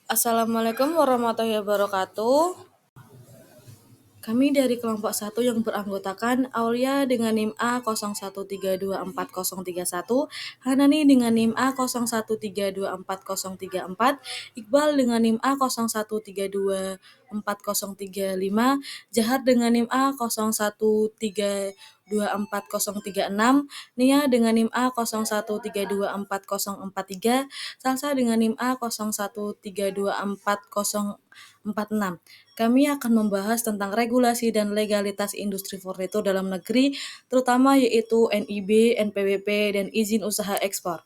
Assalamualaikum warahmatullahi wabarakatuh. Kami dari kelompok 1 yang beranggotakan Aulia dengan NIM A01324031, Hanani dengan NIM A01324034, Iqbal dengan NIM A01324035, Jahar dengan NIM A01324036, Nia dengan NIM A01324043, Salsa dengan NIM A01324046. Kami akan membahas tentang regulasi dan legalitas industri furnitur dalam negeri, terutama yaitu NIB, NPWP, dan izin usaha ekspor.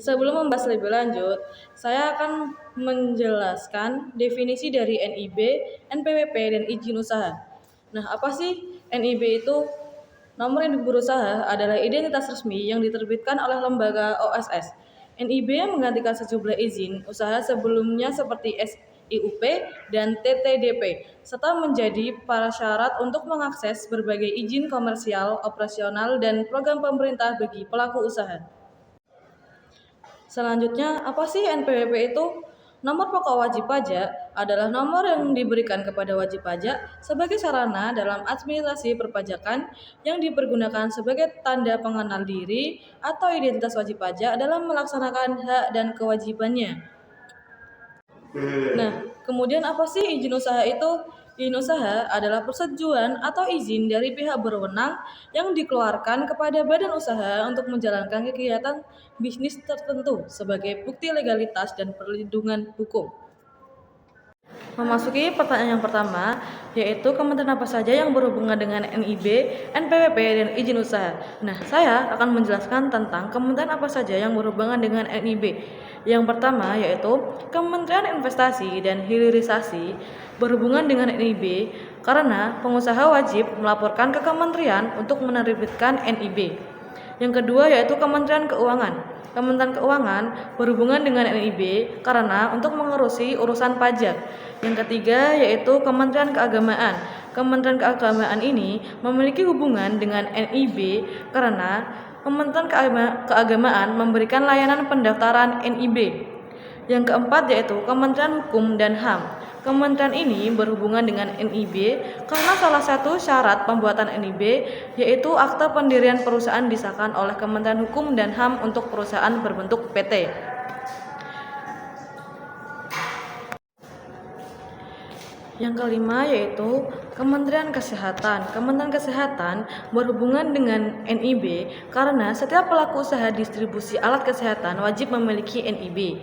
Sebelum membahas lebih lanjut, saya akan menjelaskan definisi dari NIB, NPWP, dan izin usaha. Nah, apa sih NIB itu? Nomor induk berusaha adalah identitas resmi yang diterbitkan oleh lembaga OSS. NIB menggantikan sejumlah izin usaha sebelumnya seperti SIUP dan TTDP, serta menjadi prasyarat untuk mengakses berbagai izin komersial, operasional, dan program pemerintah bagi pelaku usaha. Selanjutnya, apa sih NPWP itu? Nomor pokok wajib pajak adalah nomor yang diberikan kepada wajib pajak sebagai sarana dalam administrasi perpajakan yang dipergunakan sebagai tanda pengenal diri atau identitas wajib pajak dalam melaksanakan hak dan kewajibannya. Nah, kemudian apa sih izin usaha itu? Izin usaha adalah persetujuan atau izin dari pihak berwenang yang dikeluarkan kepada badan usaha untuk menjalankan kegiatan bisnis tertentu sebagai bukti legalitas dan perlindungan hukum. Memasuki pertanyaan yang pertama, yaitu kementerian apa saja yang berhubungan dengan NIB, NPWP, dan izin usaha. Nah, saya akan menjelaskan tentang kementerian apa saja yang berhubungan dengan NIB. Yang pertama yaitu Kementerian Investasi dan Hilirisasi berhubungan dengan NIB karena pengusaha wajib melaporkan ke kementerian untuk menerbitkan NIB. Yang kedua yaitu Kementerian Keuangan. Kementerian Keuangan berhubungan dengan NIB karena untuk mengurusi urusan pajak. Yang ketiga yaitu Kementerian Keagamaan. Kementerian Keagamaan ini memiliki hubungan dengan NIB karena Kementerian Keagamaan memberikan layanan pendaftaran NIB. Yang keempat yaitu Kementerian Hukum dan HAM. Kementerian ini berhubungan dengan NIB karena salah satu syarat pembuatan NIB yaitu akta pendirian perusahaan disahkan oleh Kementerian Hukum dan HAM untuk perusahaan berbentuk PT. Yang kelima yaitu Kementerian Kesehatan. Kementerian Kesehatan berhubungan dengan NIB karena setiap pelaku usaha distribusi alat kesehatan wajib memiliki NIB.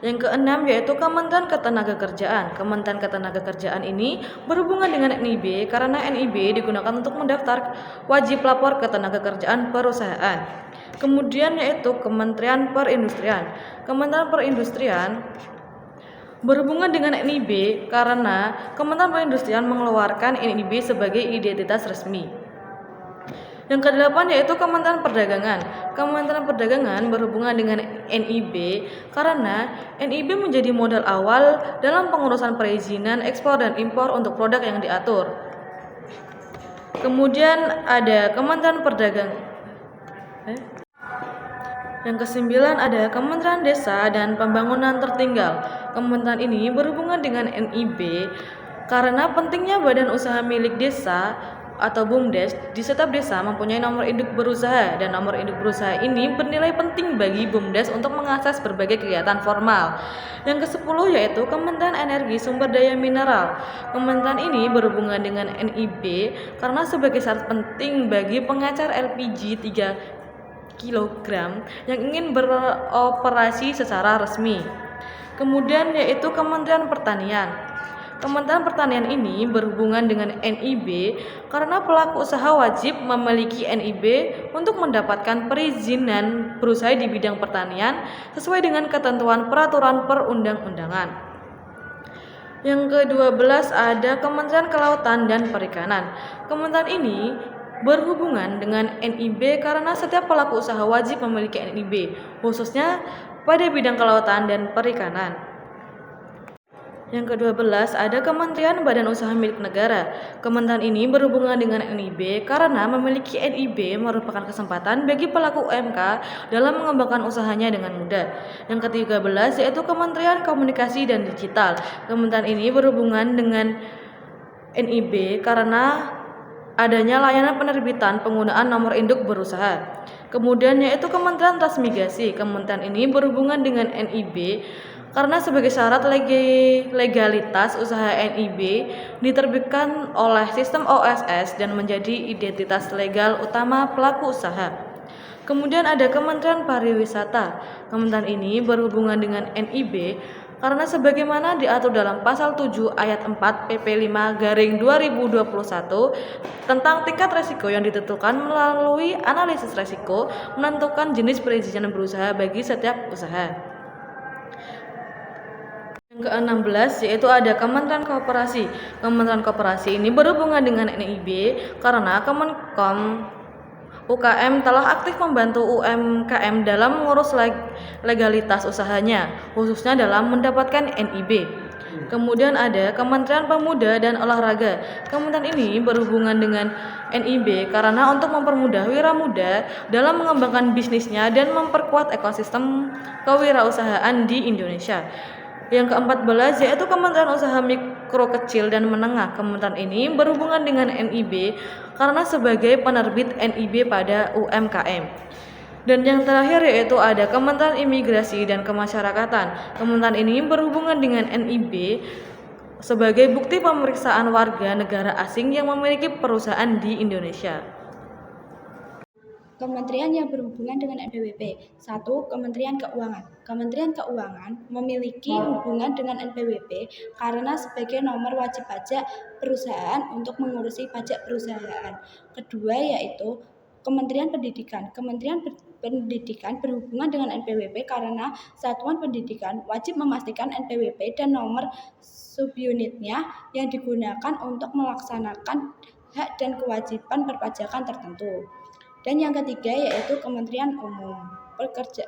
Yang keenam yaitu Kementerian Ketenagakerjaan. Kementerian Ketenagakerjaan ini berhubungan dengan NIB karena NIB digunakan untuk mendaftar wajib lapor ketenagakerjaan perusahaan. Kemudian yaitu Kementerian Perindustrian. Kementerian Perindustrian berhubungan dengan NIB karena Kementerian Perindustrian mengeluarkan NIB sebagai identitas resmi. Yang kedelapan yaitu Kementerian Perdagangan. Kementerian Perdagangan berhubungan dengan NIB karena NIB menjadi modal awal dalam pengurusan perizinan ekspor dan impor untuk produk yang diatur. Kemudian ada Kementerian Perdagangan. Yang kesembilan ada Kementerian Desa dan Pembangunan Tertinggal. Kementerian ini berhubungan dengan NIB karena pentingnya badan usaha milik desa atau BUMDes di setiap desa mempunyai nomor induk berusaha dan nomor induk berusaha ini bernilai penting bagi BUMDes untuk mengakses berbagai kegiatan formal. Yang ke-10 yaitu Kementerian Energi Sumber Daya Mineral. Kementerian ini berhubungan dengan NIB karena sebagai syarat penting bagi pengecar LPG 3 kg yang ingin beroperasi secara resmi. Kemudian yaitu Kementerian Pertanian. Kementerian Pertanian ini berhubungan dengan NIB karena pelaku usaha wajib memiliki NIB untuk mendapatkan perizinan berusaha di bidang pertanian sesuai dengan ketentuan peraturan perundang-undangan. Yang ke-12 ada Kementerian Kelautan dan Perikanan. Kementerian ini berhubungan dengan NIB karena setiap pelaku usaha wajib memiliki NIB, khususnya pada bidang kelautan dan perikanan. Yang ke-12 ada Kementerian Badan Usaha Milik Negara. Kementerian ini berhubungan dengan NIB karena memiliki NIB merupakan kesempatan bagi pelaku UMK dalam mengembangkan usahanya dengan mudah. Yang ke-13 yaitu Kementerian Komunikasi dan Digital. Kementerian ini berhubungan dengan NIB karena adanya layanan penerbitan penggunaan nomor induk berusaha. Kemudian yaitu Kementerian Transmigrasi. Kementerian ini berhubungan dengan NIB karena sebagai syarat legalitas usaha NIB diterbitkan oleh sistem OSS dan menjadi identitas legal utama pelaku usaha. Kemudian ada Kementerian Pariwisata. Kementerian ini berhubungan dengan NIB karena sebagaimana diatur dalam pasal 7 ayat 4 PP 5/2021 tentang tingkat resiko yang ditentukan melalui analisis resiko menentukan jenis perizinan berusaha bagi setiap usaha. Yang ke-16 yaitu ada Kementerian Koperasi. Kementerian Koperasi ini berhubungan dengan NIB karena Kemenkom UKM telah aktif membantu UMKM dalam mengurus legalitas usahanya, khususnya dalam mendapatkan NIB. Kemudian ada Kementerian Pemuda dan Olahraga. Kementerian ini berhubungan dengan NIB karena untuk mempermudah wira muda dalam mengembangkan bisnisnya dan memperkuat ekosistem kewirausahaan di Indonesia. Yang ke-14 yaitu Kementerian Usaha Mikro Kecil dan Menengah. Kementerian ini berhubungan dengan NIB karena sebagai penerbit NIB pada UMKM. Dan yang terakhir yaitu ada Kementerian Imigrasi dan Kemasyarakatan. Kementerian ini berhubungan dengan NIB sebagai bukti pemeriksaan warga negara asing yang memiliki perusahaan di Indonesia. Kementerian yang berhubungan dengan NPWP. 1. Kementerian Keuangan. Kementerian Keuangan memiliki hubungan dengan NPWP karena sebagai nomor wajib pajak perusahaan untuk mengurusi pajak perusahaan. Kedua yaitu Kementerian Pendidikan. Kementerian Pendidikan berhubungan dengan NPWP karena satuan pendidikan wajib memastikan NPWP dan nomor subunitnya yang digunakan untuk melaksanakan hak dan kewajiban perpajakan tertentu. Dan yang ketiga yaitu Kementerian Pekerjaan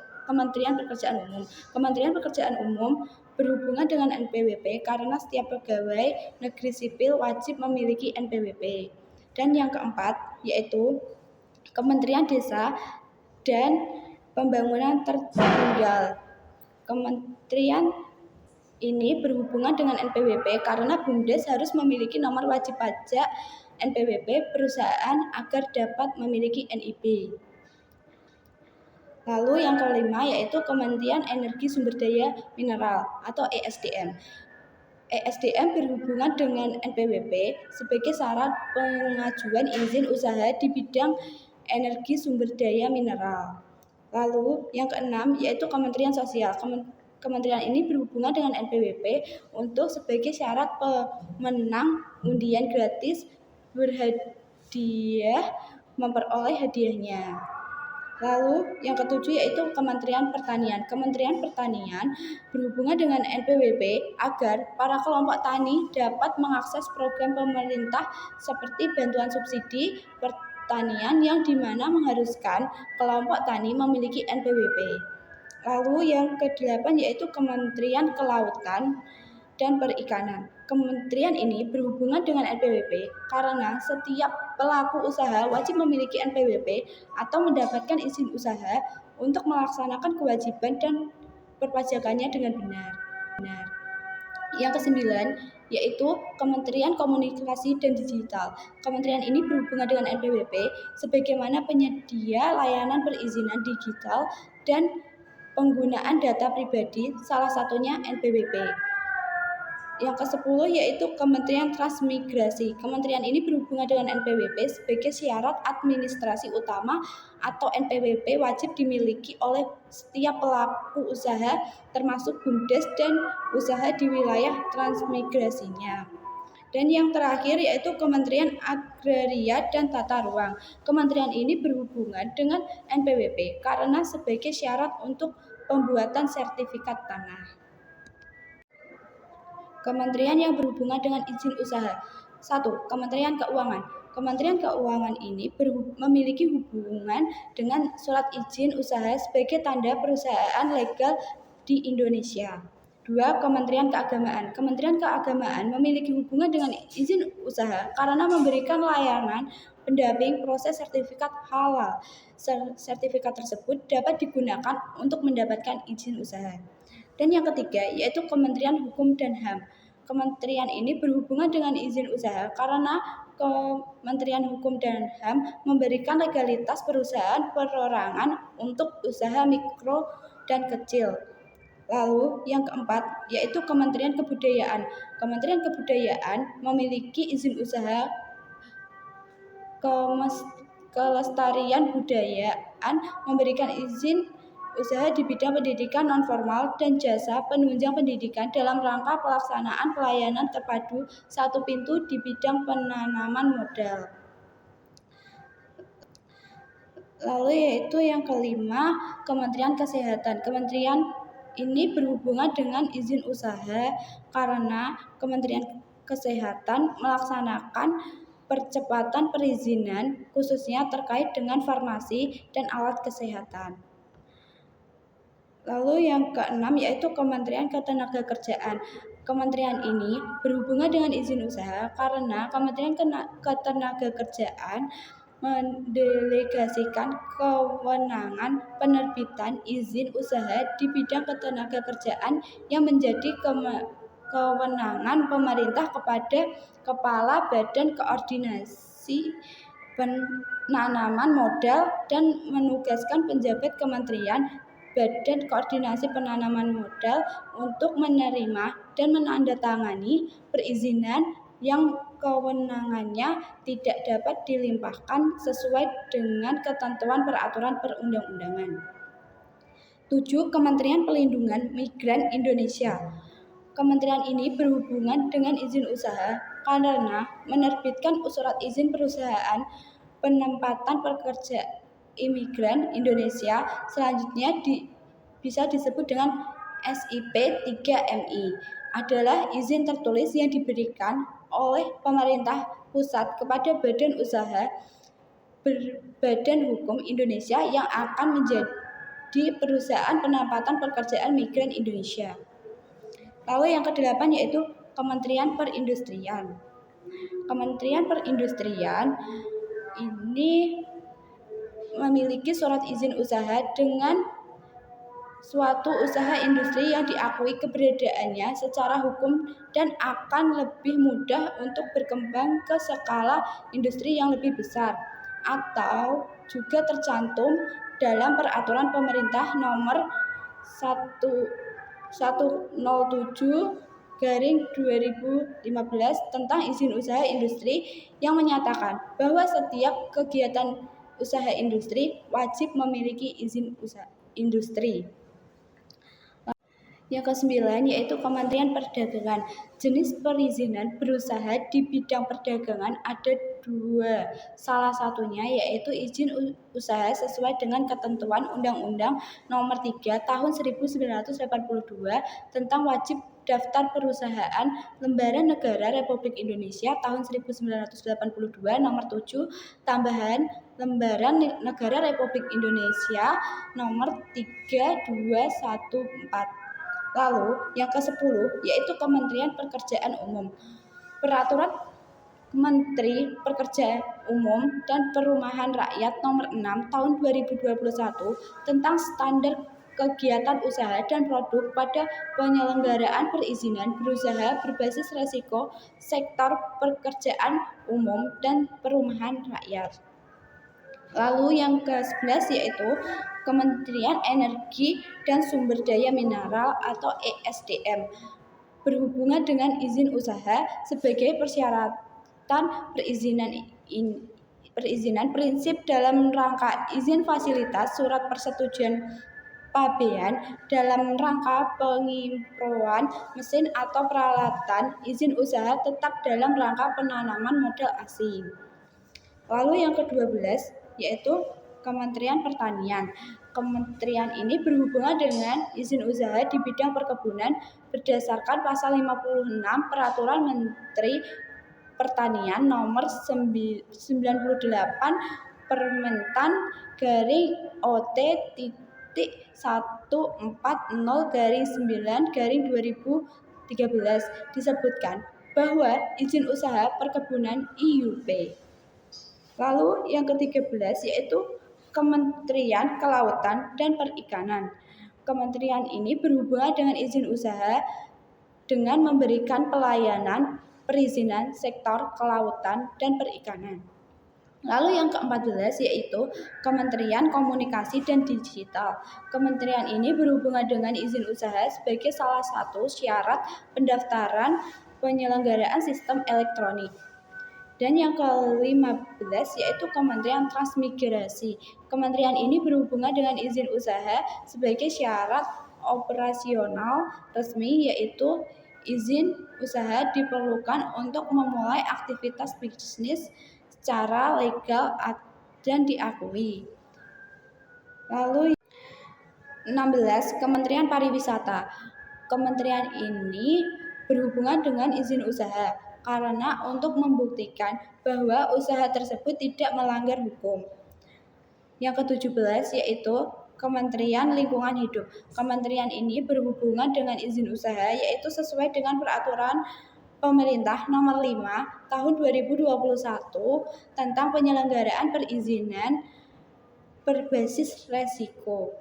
Umum. Kementerian Pekerjaan Umum berhubungan dengan NPWP karena setiap pegawai negeri sipil wajib memiliki NPWP. Dan yang keempat yaitu Kementerian Desa dan Pembangunan Tertinggal. Kementerian ini berhubungan dengan NPWP karena BUMDes harus memiliki nomor wajib pajak NPWP perusahaan agar dapat memiliki NIB. Lalu yang kelima yaitu Kementerian Energi Sumber Daya Mineral atau ESDM. ESDM berhubungan dengan NPWP sebagai syarat pengajuan izin usaha di bidang energi sumber daya mineral. Lalu yang keenam yaitu Kementerian Sosial. Kementerian ini berhubungan dengan NPWP untuk sebagai syarat pemenang undian gratis berhadiah memperoleh hadiahnya. Lalu yang ketujuh yaitu Kementerian Pertanian. Kementerian Pertanian berhubungan dengan NPWP agar para kelompok tani dapat mengakses program pemerintah seperti bantuan subsidi pertanian yang dimana mengharuskan kelompok tani memiliki NPWP. Lalu yang ke-8 yaitu Kementerian Kelautan dan Perikanan. Kementerian ini berhubungan dengan NPWP karena setiap pelaku usaha wajib memiliki NPWP atau mendapatkan izin usaha untuk melaksanakan kewajiban dan perpajakannya dengan benar. Yang ke-9 yaitu Kementerian Komunikasi dan Digital. Kementerian ini berhubungan dengan NPWP sebagaimana penyedia layanan perizinan digital dan penggunaan data pribadi, salah satunya NPWP. Yang ke-10 yaitu Kementerian Transmigrasi. Kementerian ini berhubungan dengan NPWP sebagai syarat administrasi utama atau NPWP wajib dimiliki oleh setiap pelaku usaha termasuk BUMDes dan usaha di wilayah transmigrasinya. Dan yang terakhir yaitu Kementerian Agraria dan Tata Ruang. Kementerian ini berhubungan dengan NPWP karena sebagai syarat untuk pembuatan sertifikat tanah. Kementerian yang berhubungan dengan izin usaha. 1. Kementerian Keuangan. Kementerian Keuangan ini memiliki hubungan dengan surat izin usaha sebagai tanda perusahaan legal di Indonesia. 2. Kementerian Keagamaan. Kementerian Keagamaan memiliki hubungan dengan izin usaha karena memberikan layanan pendamping proses sertifikat halal. Sertifikat tersebut dapat digunakan untuk mendapatkan izin usaha. Dan yang ketiga yaitu Kementerian Hukum dan HAM. Kementerian ini berhubungan dengan izin usaha karena Kementerian Hukum dan HAM memberikan legalitas perusahaan perorangan untuk usaha mikro dan kecil. Lalu yang keempat yaitu Kementerian Kebudayaan. Kementerian Kebudayaan memiliki izin usaha kelestarian budayaan, memberikan izin usaha di bidang pendidikan nonformal dan jasa penunjang pendidikan dalam rangka pelaksanaan pelayanan terpadu satu pintu di bidang penanaman modal. Lalu yaitu yang kelima, Kementerian Kesehatan. Kementerian ini berhubungan dengan izin usaha karena Kementerian Kesehatan melaksanakan percepatan perizinan khususnya terkait dengan farmasi dan alat kesehatan. Lalu yang keenam yaitu Kementerian Ketenagakerjaan. Kementerian ini berhubungan dengan izin usaha karena Kementerian Ketenagakerjaan mendelegasikan kewenangan penerbitan izin usaha di bidang ketenagakerjaan yang menjadi kewenangan pemerintah kepada Kepala Badan Koordinasi Penanaman Modal dan menugaskan penjabat Kementerian Badan Koordinasi Penanaman Modal untuk menerima dan menandatangani perizinan yang kewenangannya tidak dapat dilimpahkan sesuai dengan ketentuan peraturan perundang-undangan. 7. Kementerian Pelindungan Migran Indonesia. Kementerian ini berhubungan dengan izin usaha karena menerbitkan surat izin perusahaan penempatan pekerja imigran Indonesia, selanjutnya bisa disebut dengan SIP 3MI, adalah izin tertulis yang diberikan oleh pemerintah pusat kepada badan usaha berbadan hukum Indonesia yang akan menjadi perusahaan penempatan pekerjaan migran Indonesia. Lalu yang kedelapan yaitu Kementerian Perindustrian. Kementerian Perindustrian ini memiliki surat izin usaha dengan suatu usaha industri yang diakui keberadaannya secara hukum dan akan lebih mudah untuk berkembang ke skala industri yang lebih besar, atau juga tercantum dalam peraturan pemerintah nomor 107/2015 tentang izin usaha industri yang menyatakan bahwa setiap kegiatan usaha industri wajib memiliki izin usaha industri. Yang kesembilan yaitu Kementerian Perdagangan. Jenis perizinan berusaha di bidang perdagangan ada dua. Salah satunya yaitu izin usaha sesuai dengan ketentuan Undang-Undang Nomor 3 Tahun 1982 tentang wajib daftar perusahaan Lembaran Negara Republik Indonesia tahun 1982 Nomor 7 tambahan Lembaran Negara Republik Indonesia Nomor 3214. Lalu yang ke-10 yaitu Kementerian Pekerjaan Umum. Peraturan Menteri Pekerjaan Umum dan Perumahan Rakyat Nomor 6 Tahun 2021 tentang standar kegiatan usaha dan produk pada penyelenggaraan perizinan berusaha berbasis risiko sektor pekerjaan umum dan perumahan rakyat. Lalu yang ke-11 yaitu Kementerian Energi dan Sumber Daya Mineral atau ESDM berhubungan dengan izin usaha sebagai persyaratan perizinan prinsip dalam rangka izin fasilitas surat persetujuan pabean dalam rangka pengimproan mesin atau peralatan izin usaha tetap dalam rangka penanaman modal asing. Lalu yang ke-12 yaitu Kementerian Pertanian. Kementerian ini berhubungan dengan izin usaha di bidang perkebunan berdasarkan pasal 56 Peraturan Menteri Pertanian Nomor 98 Permentan-OT 140-9/2013 disebutkan bahwa izin usaha perkebunan IUP. Lalu yang ke-13 yaitu Kementerian Kelautan dan Perikanan. Kementerian ini berhubungan dengan izin usaha dengan memberikan pelayanan perizinan sektor kelautan dan perikanan. Lalu yang ke-14 yaitu Kementerian Komunikasi dan Digital. Kementerian ini berhubungan dengan izin usaha sebagai salah satu syarat pendaftaran penyelenggaraan sistem elektronik. Dan yang ke-15 yaitu Kementerian Transmigrasi. Kementerian ini berhubungan dengan izin usaha sebagai syarat operasional resmi, yaitu izin usaha diperlukan untuk memulai aktivitas bisnis secara legal dan diakui. Lalu 16 Kementerian Pariwisata. Kementerian ini berhubungan dengan izin usaha karena untuk membuktikan bahwa usaha tersebut tidak melanggar hukum. Yang ke-17 yaitu Kementerian Lingkungan Hidup. Kementerian ini berhubungan dengan izin usaha yaitu sesuai dengan peraturan Pemerintah Nomor 5 Tahun 2021 tentang penyelenggaraan perizinan berbasis resiko.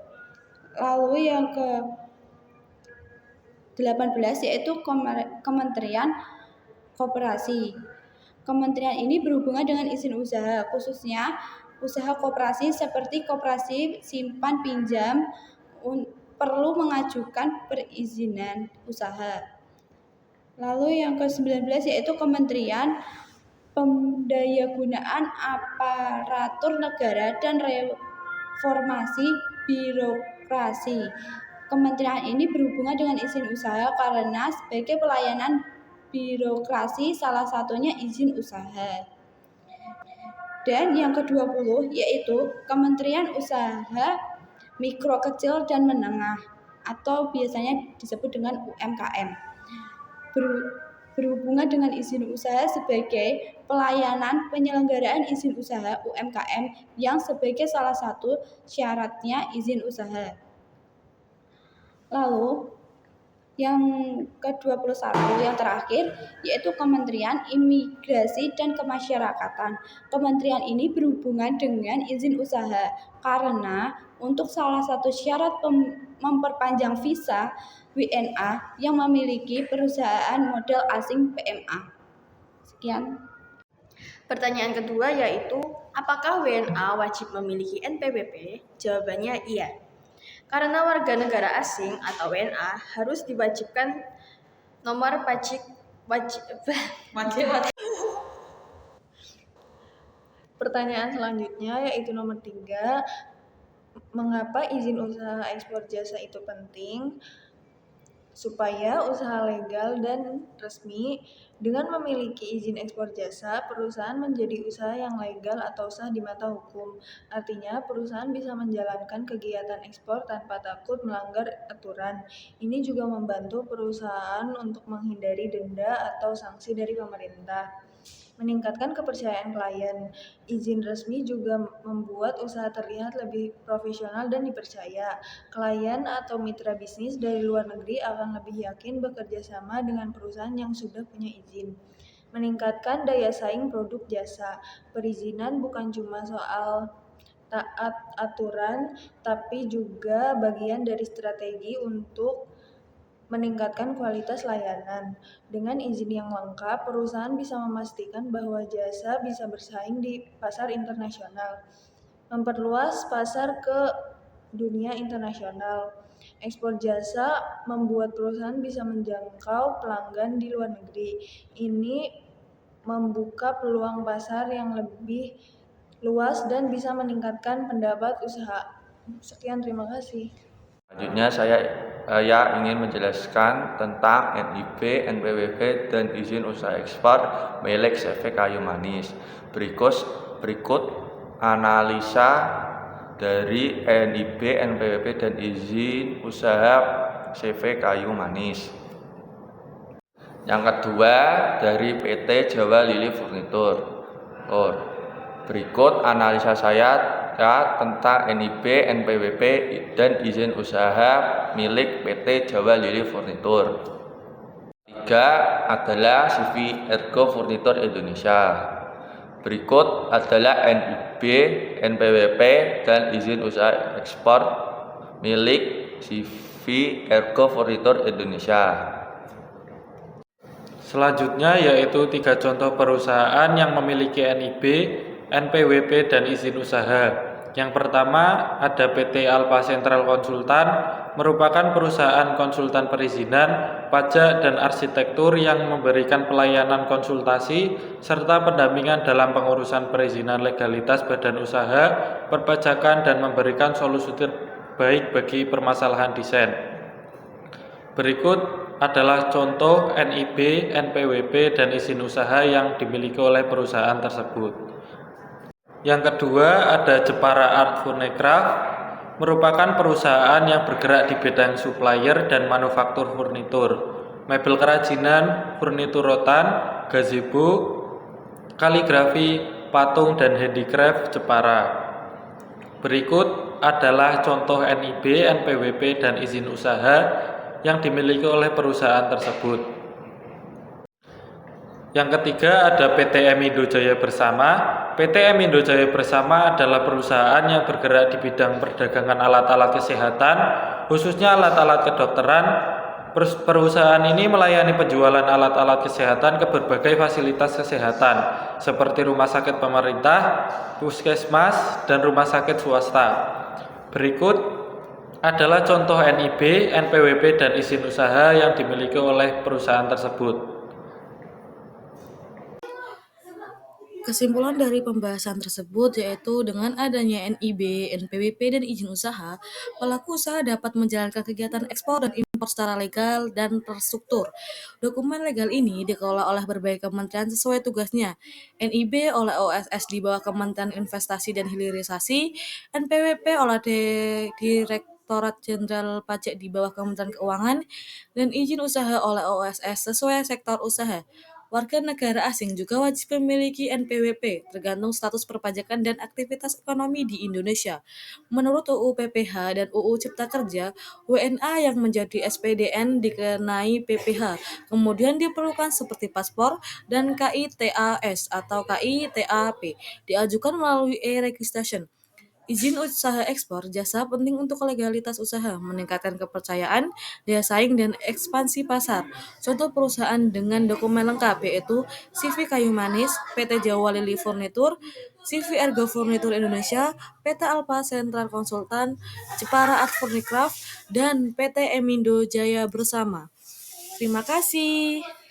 Lalu yang ke-18 yaitu Kementerian Koperasi. Kementerian ini berhubungan dengan izin usaha, khususnya usaha koperasi seperti koperasi simpan pinjam perlu mengajukan perizinan usaha. Lalu yang ke-19 yaitu Kementerian Pendayagunaan Aparatur Negara dan Reformasi Birokrasi. Kementerian ini berhubungan dengan izin usaha karena sebagai pelayanan birokrasi salah satunya izin usaha. Dan yang ke-20 yaitu Kementerian Usaha Mikro Kecil dan Menengah atau biasanya disebut dengan UMKM. Berhubungan dengan izin usaha sebagai pelayanan penyelenggaraan izin usaha UMKM yang sebagai salah satu syaratnya izin usaha. Lalu yang ke-21 yang terakhir yaitu Kementerian Imigrasi dan Kemasyarakatan. Kementerian ini berhubungan dengan izin usaha karena untuk salah satu syarat memperpanjang visa WNA yang memiliki perusahaan modal asing PMA. Sekian. Pertanyaan kedua yaitu, apakah WNA wajib memiliki NPWP? Jawabannya iya. Karena warga negara asing atau WNA harus diwajibkan nomor Pertanyaan selanjutnya yaitu nomor 3. Mengapa izin usaha ekspor jasa itu penting? Supaya usaha legal dan resmi. Dengan memiliki izin ekspor jasa, perusahaan menjadi usaha yang legal atau sah di mata hukum. Artinya, perusahaan bisa menjalankan kegiatan ekspor tanpa takut melanggar aturan. Ini juga membantu perusahaan untuk menghindari denda atau sanksi dari pemerintah. Meningkatkan kepercayaan klien. Izin resmi juga membuat usaha terlihat lebih profesional dan dipercaya. Klien atau mitra bisnis dari luar negeri akan lebih yakin bekerja sama dengan perusahaan yang sudah punya izin. Meningkatkan daya saing produk jasa. Perizinan bukan cuma soal taat aturan, tapi juga bagian dari strategi untuk meningkatkan kualitas layanan. Dengan izin yang lengkap, perusahaan bisa memastikan bahwa jasa bisa bersaing di pasar internasional. Memperluas pasar ke dunia internasional. Ekspor jasa membuat perusahaan bisa menjangkau pelanggan di luar negeri. Ini membuka peluang pasar yang lebih luas dan bisa meningkatkan pendapat usaha. Sekian, terima kasih. Selanjutnya saya ingin menjelaskan tentang NIB, NPWP, dan izin usaha ekspor milik CV Kayu Manis. Berikut analisa dari NIB, NPWP, dan izin usaha CV Kayu Manis. Yang kedua dari PT Jawa Lili Furnitur. Berikut analisa saya berbicara tentang NIB, NPWP, dan izin usaha milik PT Jawa Lili Furnitur. Tiga adalah CV Ergo Furnitur Indonesia. Berikut adalah NIB, NPWP, dan izin usaha ekspor milik CV Ergo Furnitur Indonesia. Selanjutnya yaitu 3 contoh perusahaan yang memiliki NIB, NPWP, dan izin usaha. Yang pertama ada PT Alpha Central Konsultan, merupakan perusahaan konsultan perizinan, pajak, dan arsitektur yang memberikan pelayanan konsultasi serta pendampingan dalam pengurusan perizinan legalitas badan usaha, perpajakan, dan memberikan solusi terbaik bagi permasalahan desain. Berikut adalah contoh NIB, NPWP, dan izin usaha yang dimiliki oleh perusahaan tersebut. Yang kedua ada Jepara Art Furnecraft, merupakan perusahaan yang bergerak di bidang supplier dan manufaktur furnitur, mebel kerajinan, furnitur rotan, gazebo, kaligrafi, patung, dan handicraft Jepara. Berikut adalah contoh NIB, NPWP, dan izin usaha yang dimiliki oleh perusahaan tersebut. Yang ketiga ada PT Emindo Jaya Bersama. PT Emindo Jaya Bersama adalah perusahaan yang bergerak di bidang perdagangan alat-alat kesehatan, khususnya alat-alat kedokteran. Perusahaan ini melayani penjualan alat-alat kesehatan ke berbagai fasilitas kesehatan, seperti rumah sakit pemerintah, puskesmas, dan rumah sakit swasta. Berikut adalah contoh NIB, NPWP, dan izin usaha yang dimiliki oleh perusahaan tersebut. Kesimpulan dari pembahasan tersebut yaitu dengan adanya NIB, NPWP, dan izin usaha, pelaku usaha dapat menjalankan kegiatan ekspor dan impor secara legal dan terstruktur. Dokumen legal ini dikelola oleh berbagai kementerian sesuai tugasnya. NIB oleh OSS di bawah Kementerian Investasi dan Hilirisasi, NPWP oleh Direktorat Jenderal Pajak di bawah Kementerian Keuangan, dan izin usaha oleh OSS sesuai sektor usaha. Warga negara asing juga wajib memiliki NPWP, tergantung status perpajakan dan aktivitas ekonomi di Indonesia. Menurut UU PPH dan UU Cipta Kerja, WNA yang menjadi SPDN dikenai PPH, kemudian diperlukan seperti paspor dan KITAS atau KITAP, diajukan melalui e-registration. Izin usaha ekspor jasa penting untuk legalitas usaha, meningkatkan kepercayaan, daya saing, dan ekspansi pasar. Contoh perusahaan dengan dokumen lengkap yaitu CV Kayu Manis, PT Jawa Lili Furnitur, CV Ergo Furnitur Indonesia, PT Alpha Central Konsultan, Jepara Art Furnecraft, dan PT Emindo Jaya Bersama. Terima kasih.